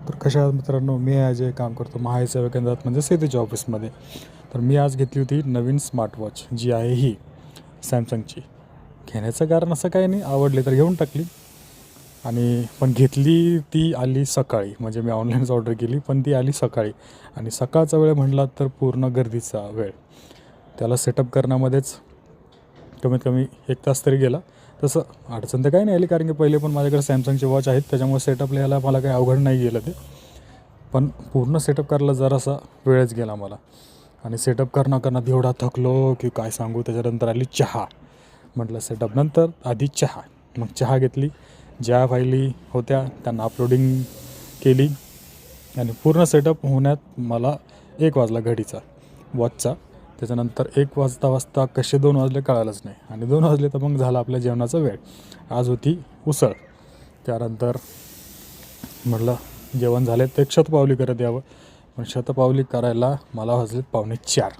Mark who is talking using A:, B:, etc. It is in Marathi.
A: तर कशा आहात मित्रांनो, मी अजय काम करतो महासेवा केंद्रात म्हणजे सेतूच्या ऑफिसमध्ये. तर मी आज घेतली होती नवीन स्मार्टवॉच, जी आहे ही सॅमसंगची. घेण्याचं कारण असं काही नाही, आवडली तर घेऊन टाकली. आणि पण घेतली ती आली सकाळी, म्हणजे मी ऑनलाईनच ऑर्डर केली पण ती आली सकाळी. आणि सकाळचा वेळ म्हटला तर पूर्ण गर्दीचा वेळ, त्याला सेटअप करण्यामध्येच कमीत कमी 1 तास तरी गेला. तसं अडचण तर काही नाही आली, कारण की पहिले पण माझ्याकडे सॅमसंगचे वॉच आहेत, त्याच्यामुळे सेटअप लिहायला मला काही अवघड नाही गेलं ते. पण पूर्ण सेटअप करायला जरासा वेळच गेला मला. आणि सेटअप करण्यात एवढा थकलो की काय सांगू. त्याच्यानंतर आली चहा. म्हटलं सेटअप नंतर आधी चहा. मग चहा घेतली, ज्या फायली होत्या त्यांना अपलोडिंग केली आणि पूर्ण सेटअप होण्यात मला 1 वाजला घडीचा वॉचचा. त्याच्यानंतर 1 वाजता कसे 2 वाजले कळालंच नाही. आणि 2 वाजले तर मग झाला आपल्या जेवणाचा वेळ. आज होती उसळ. त्यानंतर म्हटलं जेवण झाले तर एक शतपावली करत यावं. पण शतपावली करायला मला वाजले 3:45.